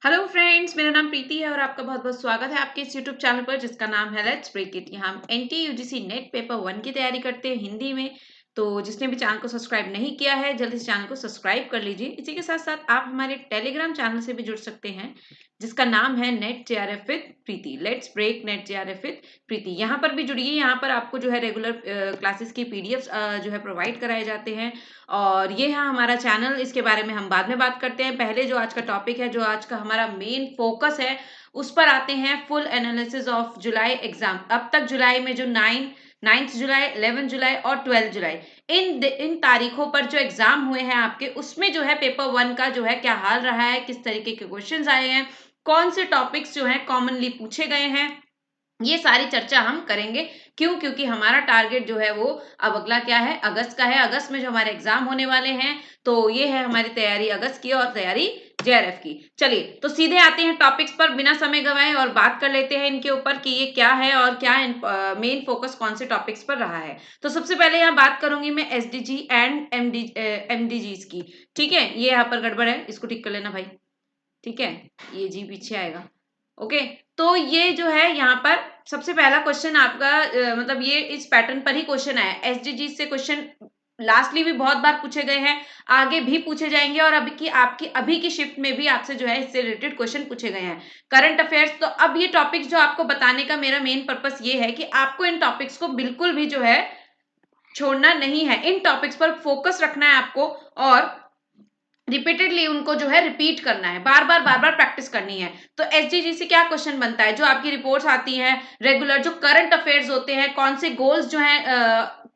Hello friends, मेरा नाम प्रीति है और आपका बहुत बहुत स्वागत है आपके इस यूट्यूब चैनल पर जिसका नाम है लेट्स ब्रेक इट। यहाँ हम एनटी यूजीसी नेट पेपर 1 की तैयारी करते हैं हिंदी में। तो जिसने भी चैनल को सब्सक्राइब नहीं किया है जल्दी से चैनल को सब्सक्राइब कर लीजिए। इसी के साथ साथ आप हमारे टेलीग्राम चैनल से भी जुड़ सकते हैं जिसका नाम है NET JRF with Preeti, let's break NET JRF with Preeti. यहाँ पर भी जुड़िए। यहाँ पर आपको जो है रेगुलर क्लासेस की पीडीएफ जो है प्रोवाइड कराए जाते हैं और ये है हमारा चैनल। इसके बारे में हम बाद में बात करते हैं। पहले जो आज का टॉपिक है, जो आज का हमारा मेन फोकस है, उस पर आते हैं। Full analysis of July exam. अब तक जुलाई में जो 9 जुलाई, 11 जुलाई और 12 जुलाई इन तारीखों पर जो एग्जाम हुए हैं आपके, उसमें जो है पेपर 1 का जो है क्या हाल रहा है, किस तरीके के क्वेश्चंस आए हैं, कौन से टॉपिक्स जो है कॉमनली पूछे गए हैं, ये सारी चर्चा हम करेंगे। क्यों? क्योंकि हमारा टारगेट जो है वो अब अगला क्या है, अगस्त का है। अगस्त में जो हमारे एग्जाम होने वाले हैं, तो ये है हमारी तैयारी अगस्त की और तैयारी जेआरएफ की। चलिए तो सीधे आते हैं टॉपिक्स पर बिना समय गवाए और बात कर लेते हैं इनके ऊपर कि ये क्या है और क्या मेन फोकस कौन से टॉपिक्स पर रहा है। तो सबसे पहले यहाँ बात करूंगी मैं एसडीजी एंड एमडीजीज की। ठीक है, ये यहाँ पर गड़बड़ है, इसको ठीक कर लेना भाई। ठीक है, ये जी पीछे आएगा। ओके, तो ये जो है यहाँ पर सबसे पहला क्वेश्चन आपका मतलब ये इस पैटर्न पर ही क्वेश्चन आया। एसडीजी से क्वेश्चन लास्टली भी बहुत बार पूछे गए हैं, आगे भी पूछे जाएंगे और अभी की शिफ्ट में भी आपसे जो है इससे रिलेटेड क्वेश्चन पूछे गए हैं। Current affairs. तो अब ये टॉपिक्स जो आपको बताने का मेरा मेन पर्पस ये है कि आपको इन टॉपिक्स को बिल्कुल भी जो है छोड़ना नहीं है। इन टॉपिक्स पर फोकस रखना है आपको और रिपीटेडली उनको जो है रिपीट करना है, बार बार प्रैक्टिस करनी है। तो एसडीजी से क्या क्वेश्चन बनता है, जो आपकी रिपोर्ट्स आती हैं रेगुलर, जो करंट अफेयर्स होते हैं, कौन से गोल्स जो हैं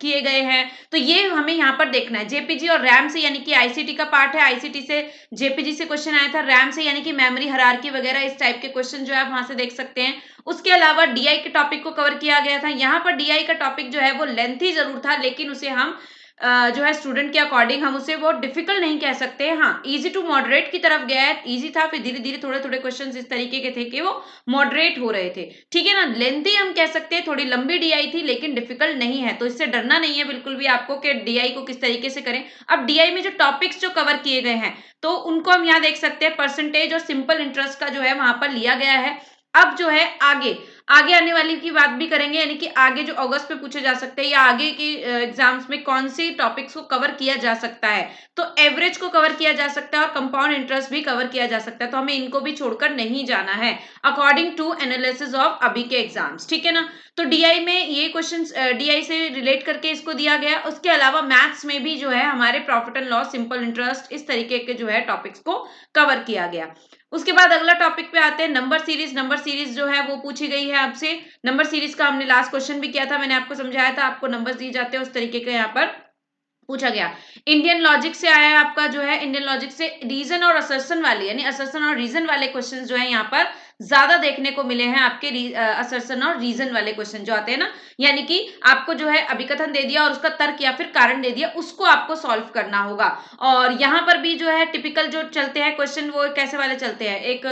किए गए हैं, तो ये हमें यहाँ पर देखना है। जेपीजी और रैम से, यानी कि आईसीटी का पार्ट है, आईसीटी से जेपीजी से क्वेश्चन आया था। रैम से यानी कि मेमोरी हायरार्की वगैरह, इस टाइप के क्वेश्चन जो है आप वहां से देख सकते हैं। उसके अलावा डीआई के टॉपिक को कवर किया गया था। यहाँ पर डीआई का टॉपिक जो है वो लेंथी जरूर था, लेकिन उसे हम जो है स्टूडेंट के अकॉर्डिंग हम उसे वो डिफिकल्ट नहीं कह सकते। हाँ, इजी टू मॉडरेट की तरफ गया है। इजी था, फिर धीरे धीरे थोड़े थोड़े क्वेश्चंस इस तरीके के थे कि वो मॉडरेट हो रहे थे। ठीक है ना, लेंथी हम कह सकते हैं, थोड़ी लंबी डीआई थी लेकिन डिफिकल्ट नहीं है। तो इससे डरना नहीं है बिल्कुल भी आपको कि डीआई को किस तरीके से करें। अब डीआई में जो टॉपिक्स जो कवर किए गए हैं, तो उनको हम यहाँ देख सकते हैं। परसेंटेज और सिंपल इंटरेस्ट का जो है वहां पर लिया गया है। अब जो है आगे आगे आने वाली की बात भी करेंगे, यानी कि आगे जो अगस्त में पूछे जा सकते हैं या आगे की एग्जाम्स में कौन सी टॉपिक्स को कवर किया जा सकता है। तो एवरेज को कवर किया जा सकता है और कंपाउंड इंटरेस्ट भी कवर किया जा सकता है। तो हमें इनको भी छोड़कर नहीं जाना है अकॉर्डिंग टू एनालिसिस ऑफ अभी के एग्जाम्स। ठीक है ना, तो डीआई में ये क्वेश्चन डीआई से रिलेट करके इसको दिया गया। उसके अलावा मैथ्स में भी जो है हमारे profit and loss, simple interest, इस तरीके के जो है टॉपिक्स को कवर किया गया। उसके बाद अगला टॉपिक पे आते हैं नंबर सीरीज। नंबर सीरीज जो है वो पूछी गई है आपसे। नंबर सीरीज का हमने लास्ट क्वेश्चन भी किया था, मैंने आपको समझाया था, आपको नंबर दिए जाते हैं उस तरीके का यहाँ पर पूछा गया। इंडियन लॉजिक से आया है आपका जो है, इंडियन लॉजिक से रीजन और असर्शन वाले, यानी असर्शन और रीजन वाले क्वेश्चंस जो है यहाँ पर ज्यादा देखने को मिले हैं आपके। असर्शन और रीजन वाले क्वेश्चन जो आते हैं ना, यानी कि आपको जो है अभिकथन दे दिया और उसका तर्क या फिर कारण दे दिया, उसको आपको सॉल्व करना होगा। और यहाँ पर भी जो है टिपिकल जो चलते हैं क्वेश्चन, वो कैसे वाले चलते हैं, एक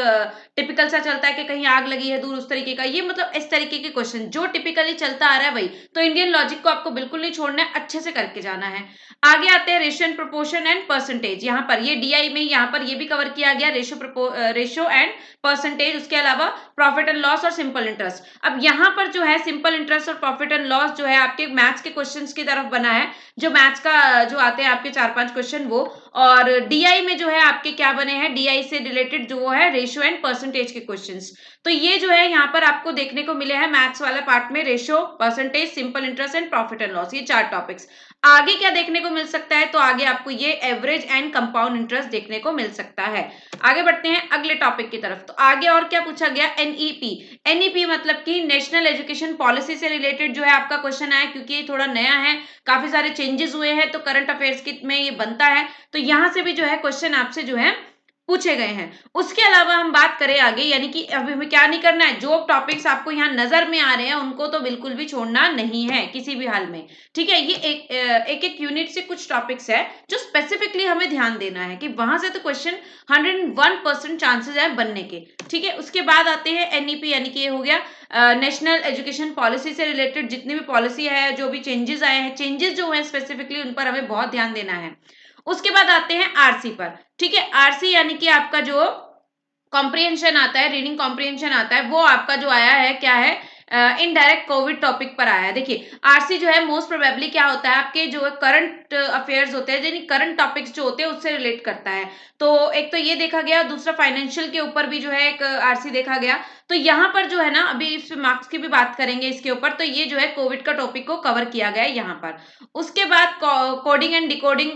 टिपिकल सा चलता है कि कहीं आग लगी है दूर, उस तरीके का, ये मतलब इस तरीके के क्वेश्चन जो टिपिकली चलता आ रहा है वही। तो इंडियन लॉजिक को आपको बिल्कुल नहीं छोड़ना है, अच्छे से करके जाना है। आगे आते हैं ratio and proportion and percentage. यहाँ पर ये डीआई में यहाँ पर ये भी कवर किया गया, रेशियो एंड परसेंटेज। उसके अलावा प्रॉफिट एंड लॉस और सिंपल इंटरेस्ट। अब यहाँ पर जो है सिंपल इंटरेस्ट और प्रॉफिट एंड लॉस जो है आपके मैथ्स के क्वेश्चंस की तरफ बना है, जो मैथ्स का जो आते हैं आपके 4-5 क्वेश्चन वो। और डीआई में जो है आपके क्या बने हैं, डीआई से रिलेटेड जो है रेशियो एंड परसेंटेज के क्वेश्चंस। तो ये जो है यहाँ पर आपको देखने को मिले हैं मैथ्स वाला पार्ट में, ratio, percentage, simple interest and profit and loss, ये 4 टॉपिक्स। आगे क्या देखने को मिल सकता है, तो आगे आपको ये एवरेज एंड कंपाउंड इंटरेस्ट देखने को मिल सकता है। आगे बढ़ते हैं अगले टॉपिक की तरफ। तो आगे और क्या पूछा गया, एनईपी। एनईपी मतलब कि नेशनल एजुकेशन पॉलिसी से रिलेटेड जो है आपका क्वेश्चन आया, क्योंकि ये थोड़ा नया है, काफी सारे चेंजेस हुए हैं, तो करंट अफेयर्स में ये बनता है। तो यहां से भी जो है क्वेश्चन आपसे जो है पूछे गए हैं। उसके अलावा हम बात करें आगे, यानी कि अभी हमें क्या नहीं करना है, जो टॉपिक्स आपको यहाँ नजर में आ रहे हैं उनको तो बिल्कुल भी छोड़ना नहीं है किसी भी हाल में। ठीक है, ये एक यूनिट से कुछ टॉपिक्स है जो स्पेसिफिकली हमें ध्यान देना है कि वहां से तो क्वेश्चन 101% चांसेस है बनने के। ठीक है, उसके बाद आते हैं एनईपी, यानी कि ये हो गया नेशनल एजुकेशन पॉलिसी से रिलेटेड जितनी भी पॉलिसी है, जो भी चेंजेस आए हैं, चेंजेस जो है स्पेसिफिकली उन पर हमें बहुत ध्यान देना है। उसके बाद आते हैं आरसी पर। ठीक है, आरसी यानी कि आपका जो कॉम्प्रिहेंशन आता है, रीडिंग कॉम्प्रिहेंशन आता है, वो आपका जो आया है क्या है, इनडायरेक्ट कोविड टॉपिक पर आया है। देखिए आरसी जो है मोस्ट प्रोबेबली क्या होता है, आपके जो करंट अफेयर्स होते हैं, यानी करंट टॉपिक्स जो होते हैं उससे रिलेट करता है। तो एक तो ये देखा गया, दूसरा फाइनेंशियल के ऊपर भी जो है एक आरसी देखा गया। तो यहाँ पर जो है ना, अभी इस मार्क्स की भी बात करेंगे इसके ऊपर, तो ये जो है कोविड का टॉपिक को कवर किया गया है यहाँ पर। उसके बाद कोडिंग एंड डिकोडिंग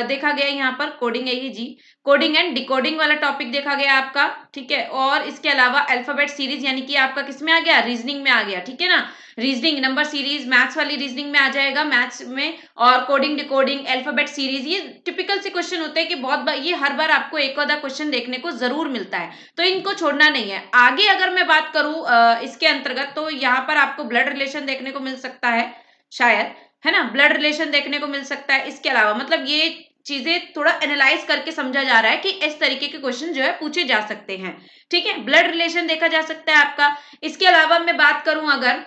देखा गया यहाँ पर, कोडिंग है ये जी, कोडिंग एंड डिकोडिंग वाला टॉपिक देखा गया आपका, ठीक है। और इसके अलावा अल्फाबेट सीरीज यानी कि आपका किसमें आ गया, रीजनिंग में आ गया, ठीक है ना। रीजनिंग नंबर सीरीज मैथ्स वाली रीजनिंग में आ जाएगा, मैथ्स में। और कोडिंग डिकोडिंग अल्फाबेट सीरीज, ये टिपिकल से क्वेश्चन होते हैं कि बहुत बार ये हर बार आपको एक आधा क्वेश्चन देखने को जरूर मिलता है, तो इनको छोड़ना नहीं है। आगे अगर मैं बात करूं इसके अंतर्गत, तो यहाँ पर आपको ब्लड रिलेशन देखने को मिल सकता है शायद, है ना, ब्लड रिलेशन देखने को मिल सकता है। इसके अलावा मतलब ये चीजें थोड़ा एनालाइज करके समझा जा रहा है कि इस तरीके के क्वेश्चन जो है पूछे जा सकते हैं, ठीक है। ब्लड रिलेशन देखा जा सकता है आपका। इसके अलावा मैं बात करूं अगर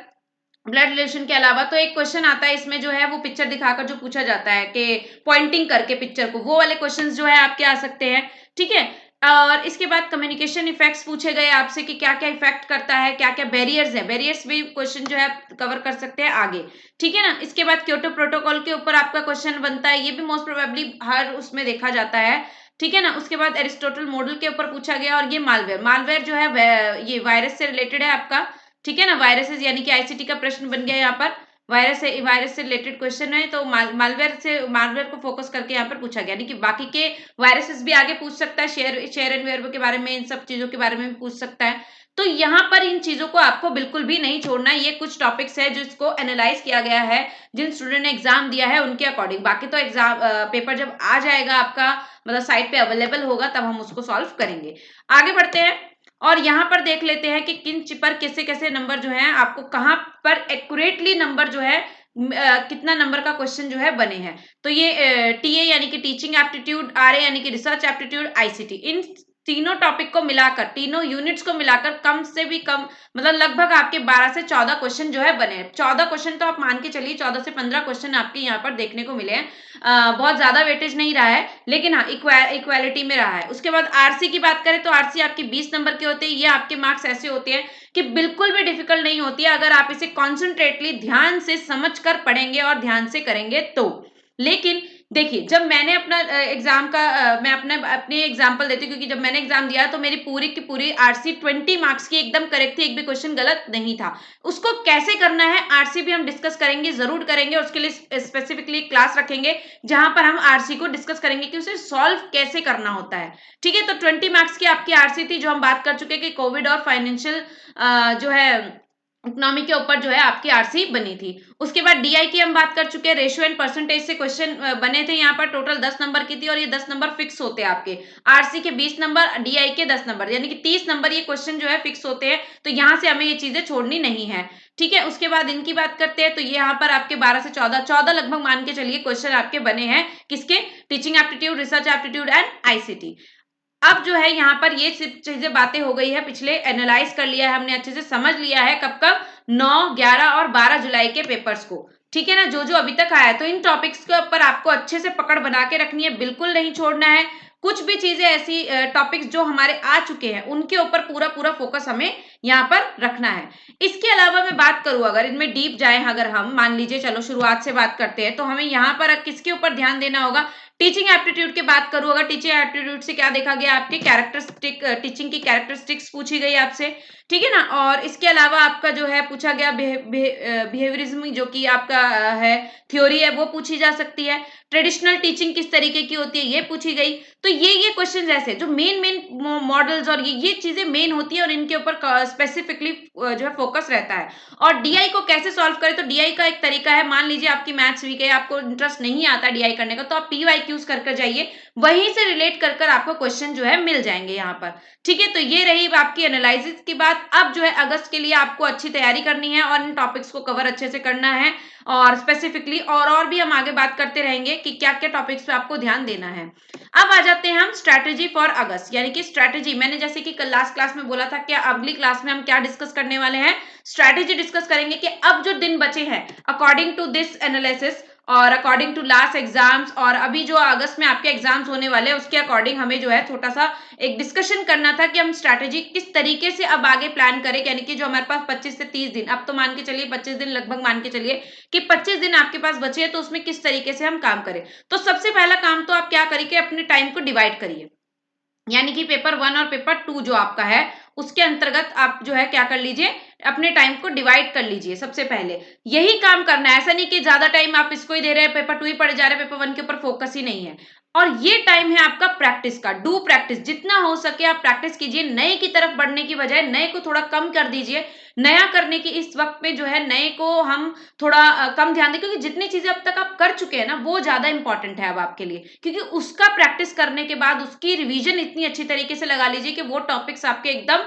ब्लड रिलेशन के अलावा, तो एक क्वेश्चन आता है इसमें जो है वो पिक्चर दिखाकर जो पूछा जाता है कि पॉइंटिंग करके पिक्चर को, वो वाले क्वेश्चंस जो है आपके आ सकते हैं, ठीक है। और इसके बाद कम्युनिकेशन इफेक्ट्स पूछे गए आपसे कि क्या क्या इफेक्ट करता है, क्या क्या बैरियर्स है, बैरियर्स भी क्वेश्चन जो है कवर कर सकते हैं आगे, ठीक है ना। इसके बाद क्योटो प्रोटोकॉल के ऊपर आपका क्वेश्चन बनता है, ये भी मोस्ट प्रोबेबली हर उसमें देखा जाता है, ठीक है ना। उसके बाद एरिस्टोटल मॉडल के ऊपर पूछा गया। और ये मालवेयर, मालवेयर जो है ये वायरस से रिलेटेड है आपका, ठीक है ना। वायरसेस यानी कि आईसीटी का प्रश्न बन गया यहाँ पर, वायरस से रिलेटेड क्वेश्चन है, तो मालवेयर को फोकस करके यहाँ पर पूछा गया, यानी कि बाकी के वायरसेस भी आगे पूछ सकता है, शेयर एंड वेयर के बारे में, इन सब चीजों के बारे में भी पूछ सकता है। तो यहाँ पर इन चीजों को आपको बिल्कुल भी नहीं छोड़ना है। ये कुछ टॉपिक्स है जिसको एनालाइज किया गया है, जिन स्टूडेंट ने एग्जाम दिया है उनके अकॉर्डिंग। बाकी तो एग्जाम पेपर जब आ जाएगा आपका, मतलब साइट पे अवेलेबल होगा, तब हम उसको सॉल्व करेंगे। आगे बढ़ते हैं और यहाँ पर देख लेते हैं कि किन पर कैसे कैसे नंबर जो है आपको कहाँ पर एक्यूरेटली नंबर जो है कितना नंबर का क्वेश्चन जो है बने हैं। तो ये टीए यानी कि टीचिंग एप्टीट्यूड, आरए यानी कि रिसर्च एप्टीट्यूड, आईसीटी, इन तीनों टॉपिक को मिलाकर, तीनों यूनिट्स को मिलाकर कम से भी कम, मतलब लगभग आपके 12 से 14 क्वेश्चन जो है बने हैं। 14 क्वेश्चन तो आप मान के चलिए, 14 से 15 क्वेश्चन आपके यहाँ पर देखने को मिले हैं। बहुत ज्यादा वेटेज नहीं रहा है, लेकिन हाँ इक्वालिटी में रहा है। उसके बाद आरसी की बात करें तो आरसी आपके 20 नंबर के होते हैं। ये आपके मार्क्स ऐसे होते हैं कि बिल्कुल भी डिफिकल्ट नहीं होती है अगर आप इसे कॉन्सेंट्रेटली ध्यान से समझ कर पढ़ेंगे और ध्यान से करेंगे तो। लेकिन देखिए जब मैंने अपना एग्जाम का मैं अपने एग्जाम्पल देती हूँ, क्योंकि जब मैंने एग्जाम दिया तो मेरी पूरी की पूरी आरसी 20 मार्क्स की एकदम करेक्ट थी, एक भी क्वेश्चन गलत नहीं था। उसको कैसे करना है आरसी भी हम डिस्कस करेंगे, जरूर करेंगे। उसके लिए स्पेसिफिकली क्लास रखेंगे जहां पर हम आरसी को डिस्कस करेंगे कि उसे सॉल्व कैसे करना होता है, ठीक है। तो 20 मार्क्स की आपकी आरसी थी, जो हम बात कर चुके कि कोविड और फाइनेंशियल जो है इकोनॉमी के ऊपर जो है आपकी आरसी बनी थी। उसके बाद डीआई की हम बात कर चुके हैं, रेशियो एंड परसेंटेज से क्वेश्चन बने थे। यहाँ पर टोटल 10 नंबर की थी और ये 10 नंबर फिक्स होते हैं आपके, आरसी के 20 नंबर, डीआई के 10 नंबर, यानी कि 30 नंबर ये क्वेश्चन जो है फिक्स होते हैं। तो यहाँ से हमें ये चीजें छोड़नी नहीं है, ठीक है। उसके बाद इनकी बात करते हैं, तो ये यहाँ पर आपके 12 से 14 लगभग मान के चलिए क्वेश्चन आपके बने हैं, किसके, teaching aptitude, research aptitude and ICT. अब जो है यहाँ पर ये सिर्फ चीजें बातें हो गई है, पिछले एनालाइज कर लिया है हमने, अच्छे से समझ लिया है कब कब, 9, 11 और 12 जुलाई के पेपर्स को, ठीक है ना, जो जो अभी तक आया है। तो इन टॉपिक्स के ऊपर आपको अच्छे से पकड़ बना के रखनी है, बिल्कुल नहीं छोड़ना है। कुछ भी चीजें ऐसी टॉपिक्स जो हमारे आ चुके हैं उनके ऊपर पूरा पूरा फोकस हमें यहाँ पर रखना है। इसके अलावा मैं बात करूं, अगर इनमें डीप जाए, अगर हम मान लीजिए, चलो शुरुआत से बात करते हैं, तो हमें यहाँ पर किसके ऊपर ध्यान देना होगा, टीचिंग एप्टीट्यूड की बात करूं अगर, टीचिंग एप्टीट्यूड से क्या देखा गया, आपके कैरेक्टरिस्टिक, टीचिंग की कैरेक्टरिस्टिक्स पूछी गई आपसे, ठीक है ना। और इसके अलावा आपका जो है पूछा गया बिहेवियरिज्म, जो कि आपका है थ्योरी है, वो पूछी जा सकती है। ट्रेडिशनल टीचिंग किस तरीके की होती है, ये पूछी गई। तो ये क्वेश्चन ऐसे जो मेन मेन मॉडल्स और ये चीजें मेन होती है और इनके ऊपर स्पेसिफिकली जो है फोकस रहता है। और डीआई को कैसे सॉल्व करें, तो डीआई का एक तरीका है, मान लीजिए आपकी मैथ्स वीक है, आपको इंटरेस्ट नहीं आता डीआई करने का, तो आप पीवाईक्यूज कर जाइए, वहीं से रिलेट कर आपको क्वेश्चन जो है मिल जाएंगे यहाँ पर, ठीक है। तो ये रही आपकी एनालिसिस की बात। अब जो है अगस्त के लिए आपको अच्छी तैयारी करनी है और इन टॉपिक्स को कवर अच्छे से करना है, और स्पेसिफिकली और भी हम आगे बात करते रहेंगे कि क्या क्या टॉपिक्स पे आपको ध्यान देना है। अब आ जाते हैं हम स्ट्रैटेजी फॉर अगस्त, यानी कि स्ट्रैटेजी, मैंने जैसे कि कल लास्ट क्लास में बोला था कि अगली क्लास में हम क्या डिस्कस करने वाले हैं, स्ट्रैटेजी डिस्कस करेंगे कि अब जो दिन बचे हैं अकॉर्डिंग टू दिस एनालिसिस, और अकॉर्डिंग टू लास्ट एग्जाम्स और अभी जो अगस्त में आपके एग्जाम्स होने वाले हैं उसके अकॉर्डिंग हमें जो है छोटा सा एक डिस्कशन करना था कि हम स्ट्रैटेजी किस तरीके से अब आगे प्लान करें, यानी कि जो हमारे पास 25 से 30 दिन, अब तो मान के चलिए 25 दिन लगभग मान के चलिए कि 25 दिन आपके पास बचे हैं, तो उसमें किस तरीके से हम काम करें। तो सबसे पहला काम तो आप क्या करिए, अपने टाइम को डिवाइड करिए, यानी कि पेपर 1 और पेपर 2 जो आपका है उसके अंतर्गत आप जो है क्या कर लीजिए, अपने टाइम को डिवाइड कर लीजिए। सबसे पहले यही काम करना है, ऐसा नहीं कि ज्यादा टाइम आप इसको ही दे रहे हैं, पेपर 2 ही पढ़े जा रहे हैं, पेपर 1 के ऊपर फोकस ही नहीं है। और ये टाइम है आपका प्रैक्टिस का, डू प्रैक्टिस, जितना हो सके आप प्रैक्टिस कीजिए, नए की तरफ बढ़ने की बजाय नए को थोड़ा कम कर दीजिए। नया करने की इस वक्त में जो है नए को हम थोड़ा कम ध्यान दें, क्योंकि जितनी चीजें अब तक आप कर चुके हैं ना वो ज्यादा इंपॉर्टेंट है अब आपके लिए, क्योंकि उसका प्रैक्टिस करने के बाद उसकी रिवीजन इतनी अच्छी तरीके से लगा लीजिए कि वो टॉपिक्स आपके एकदम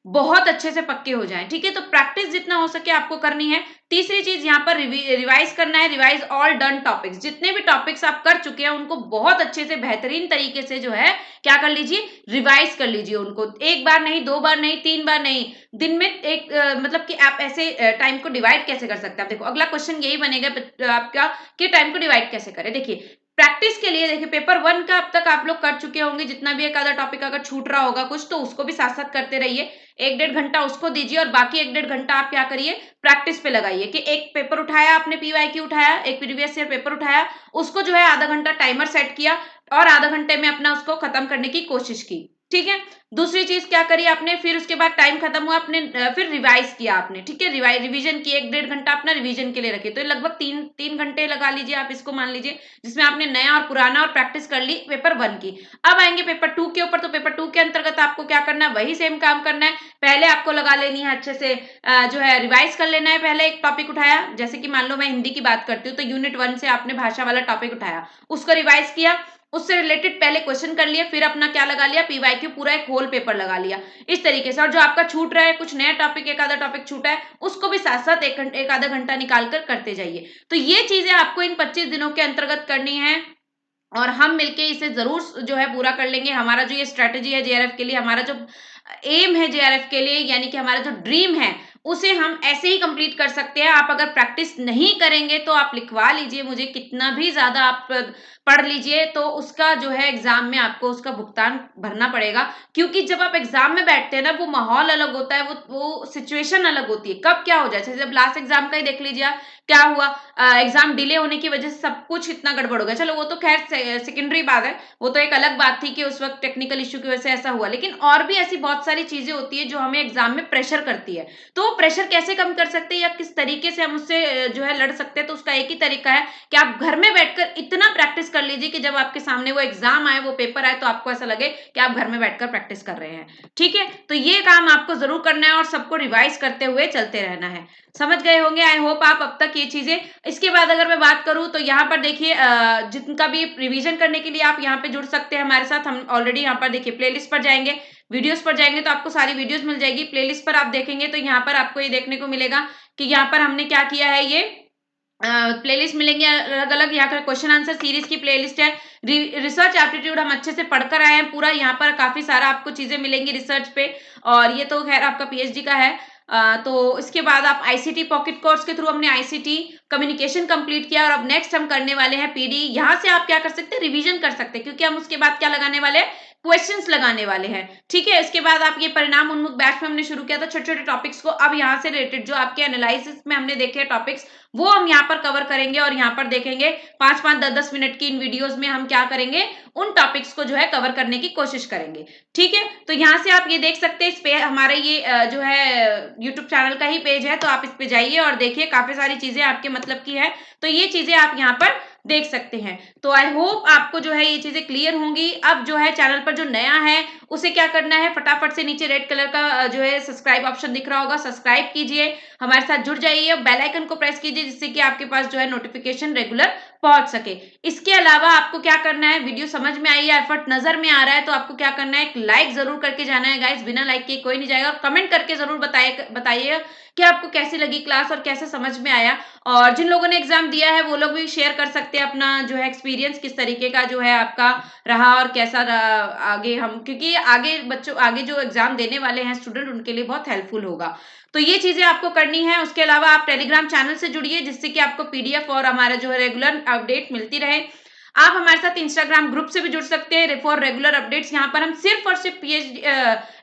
बहुत अच्छे से पक्के हो जाएं। ठीक है, तो प्रैक्टिस जितना हो सके आपको करनी है। तीसरी चीज यहाँ पर रिवाइज करना है, रिवाइज ऑल डन टॉपिक्स, जितने भी टॉपिक्स आप कर चुके हैं उनको बहुत अच्छे से बेहतरीन तरीके से जो है क्या कर लीजिए, रिवाइज कर लीजिए उनको, एक बार नहीं, दो बार नहीं, तीन बार नहीं, दिन में एक मतलब कि आप ऐसे टाइम को डिवाइड कैसे कर सकते हैं। देखो अगला क्वेश्चन यही बनेगा आपका कि टाइम को डिवाइड कैसे करें। देखिए प्रैक्टिस के लिए देखिए पेपर 1 का अब तक आप लोग कर चुके होंगे, जितना भी एक आधा टॉपिक अगर छूट रहा होगा कुछ तो उसको भी साथ साथ करते रहिए, एक डेढ़ घंटा उसको दीजिए और बाकी एक डेढ़ घंटा आप क्या करिए, प्रैक्टिस पे लगाइए। कि एक पेपर उठाया आपने, पीवाईक्यू उठाया, एक प्रीवियस ईयर पेपर उठाया, उसको जो है आधा घंटा टाइमर सेट किया और आधा घंटे में अपना उसको खत्म करने की कोशिश की। ठीक है, दूसरी चीज क्या करी आपने, फिर उसके बाद टाइम खत्म हुआ आपने फिर रिवाइज किया आपने। ठीक है, रिवीजन की एक डेढ़ घंटा अपना रिवीजन के लिए रखे, तो लगभग तीन तीन घंटे लगा लीजिए आप इसको, मान लीजिए, जिसमें आपने नया और पुराना और प्रैक्टिस कर ली पेपर 1 की। अब आएंगे पेपर 2 के ऊपर, तो पेपर 2 के अंतर्गत आपको क्या करना है, वही सेम काम करना है। पहले आपको लगा लेनी है अच्छे से जो है रिवाइज कर लेना है। पहले एक टॉपिक उठाया, जैसे कि मान लो मैं हिंदी की बात करती हूँ तो यूनिट 1 से आपने भाषा वाला टॉपिक उठाया, उसको रिवाइज किया, उससे रिलेटेड पहले क्वेश्चन कर लिया, फिर अपना क्या लगा लिया, पीवाईक्यू पूरा एक होल पेपर लगा लिया इस तरीके से। और जो आपका छूट रहा है, कुछ नया टॉपिक एक आधा टॉपिक छूटा है, उसको भी साथ साथ एक आधा घंटा निकाल कर करते जाइए। तो ये चीजें आपको इन 25 दिनों के अंतर्गत करनी है और हम मिलके इसे जरूर जो है पूरा कर लेंगे। हमारा जो ये स्ट्रेटेजी है जेआरएफ के लिए, हमारा जो एम है जेआरएफ के लिए, यानी कि हमारा जो ड्रीम है उसे हम ऐसे ही कंप्लीट कर सकते हैं। आप अगर प्रैक्टिस नहीं करेंगे तो आप लिखवा लीजिए मुझे, कितना भी ज्यादा आप पढ़ लीजिए तो उसका जो है एग्जाम में आपको उसका भुगतान भरना पड़ेगा। क्योंकि जब आप एग्जाम में बैठते हैं ना, वो माहौल अलग होता है, वो सिचुएशन अलग होती है, कब क्या हो जाए। जैसे जब लास्ट एग्जाम का ही देख लीजिए आप, क्या हुआ, एग्जाम डिले होने की वजह से सब कुछ इतना गड़बड़ हो गया। चलो वो तो खैर सेकेंडरी बात है, वो तो एक अलग बात थी कि उस वक्त टेक्निकल इश्यू की वजह से ऐसा हुआ, लेकिन और भी ऐसी बहुत सारी चीजें होती है जो हमें एग्जाम में प्रेशर करती है। तो वो प्रेशर कैसे कम कर सकते हैं या किस तरीके से हम उससे जो है लड़ सकते हैं, तो उसका एक ही तरीका है कि आप घर में बैठकर इतना प्रैक्टिस कर लीजिए कि जब आपके सामने वो एग्जाम आए, वो पेपर आए, तो आपको ऐसा लगे कि आप घर में बैठकर प्रैक्टिस कर रहे हैं। ठीक है, तो ये काम आपको जरूर करना है और सबको रिवाइज करते हुए चलते रहना है। समझ गए होंगे आई होप आप अब तक ये चीजें। इसके बाद अगर मैं बात करूं तो यहाँ पर देखिए जिनका भी रिवीजन करने के लिए आप यहाँ पे जुड़ सकते हैं हमारे साथ। हम ऑलरेडी यहाँ पर देखिए प्लेलिस्ट पर जाएंगे, वीडियोस पर जाएंगे तो आपको सारी वीडियोस मिल जाएगी। प्लेलिस्ट पर आप देखेंगे तो यहाँ पर आपको ये देखने को मिलेगा कि यहाँ पर हमने क्या किया है, ये प्लेलिस्ट मिलेंगे अलग अलग। यहाँ पर क्वेश्चन आंसर सीरीज की प्लेलिस्ट है, रिसर्च एप्टीट्यूड हम अच्छे से पढ़कर आए हैं पूरा, यहाँ पर काफी सारा आपको चीजें मिलेंगी रिसर्च पे। और ये तो खैर आपका पीएचडी का है। तो इसके बाद आप आईसीटी पॉकेट कोर्स के थ्रू हमने आईसीटी कम्युनिकेशन कंप्लीट किया और अब नेक्स्ट हम करने वाले हैं पीडी। यहाँ से आप क्या कर सकते हैं, रिवीजन कर सकते हैं, क्योंकि हम उसके बाद क्या लगाने वाले हैं, क्वेश्चंस लगाने वाले हैं। ठीक है, इसके बाद आप ये परिणाम उन्मुख बैच में हमने शुरू किया था छोटे छोटे टॉपिक्स को, अब यहाँ से रिलेटेड जो आपके एनालिसिस में हमने देखे टॉपिक्स वो हम यहाँ पर कवर करेंगे और यहाँ पर देखेंगे 5-5 10-10 मिनट की इन वीडियोस में हम क्या करेंगे, उन टॉपिक्स को जो है कवर करने की कोशिश करेंगे। ठीक है, तो यहाँ से आप ये देख सकते हैं, इस पे हमारे ये जो है यूट्यूब चैनल का ही पेज है, तो आप इस पे जाइए और देखिए काफी सारी चीजें आपके मतलब की है, तो ये चीजें आप यहाँ पर देख सकते हैं। तो आई होप आपको जो है ये चीजें क्लियर होंगी। अब जो है चैनल पर जो नया है उसे क्या करना है, फटाफट से नीचे रेड कलर का जो है सब्सक्राइब ऑप्शन दिख रहा होगा, सब्सक्राइब कीजिए, हमारे साथ जुड़ जाइए, बेल आइकन को प्रेस कीजिए जिससे कि आपके पास जो है नोटिफिकेशन रेगुलर पहुंच सके। इसके अलावा आपको क्या करना है, वीडियो समझ में आई है, एफर्ट नजर में आ रहा है, तो आपको क्या करना है, एक लाइक जरूर करके जाना है गाइस, बिना लाइक के कोई नहीं जाएगा। और कमेंट करके जरूर बताइएगा कि आपको कैसी लगी क्लास और कैसे समझ में आया। और जिन लोगों ने एग्जाम दिया है वो लोग भी शेयर कर सकते हैं अपना जो है एक्सपीरियंस, किस तरीके का जो है आपका रहा और कैसा रहा आगे। हम क्योंकि आगे बच्चों आगे जो एग्जाम देने वाले हैं स्टूडेंट, उनके लिए बहुत हेल्पफुल होगा। तो ये चीजें आपको करनी है। उसके अलावा आप टेलीग्राम चैनल से जुड़िए, जिससे कि आपको पीडीएफ और हमारा जो है रेगुलर अपडेट मिलती रहे। आप हमारे साथ इंस्टाग्राम ग्रुप से भी जुड़ सकते हैं फॉर रेगुलर अपडेट्स। यहाँ पर हम सिर्फ और सिर्फ पीएचडी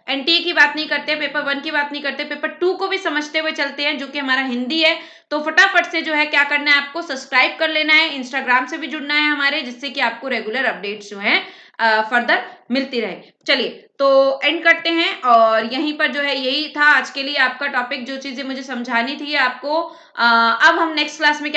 एनटीए की बात नहीं करते, पेपर 1 की बात नहीं करते, पेपर 2 को भी समझते हुए चलते हैं, जो कि हमारा हिंदी है। तो फटाफट से जो है क्या करना है, आपको सब्सक्राइब कर लेना है, इंस्टाग्राम से भी जुड़ना है हमारे, जिससे कि आपको रेगुलर अपडेट्स जो है फर्दर मिलती रहे। चलिए, तो एंड करते हैं। और यहीं पर जो है यही था आज के लिए आपका टॉपिक, जो चीजें मुझे समझानी थी आपको। अब हम नेक्स्ट क्लास में क्या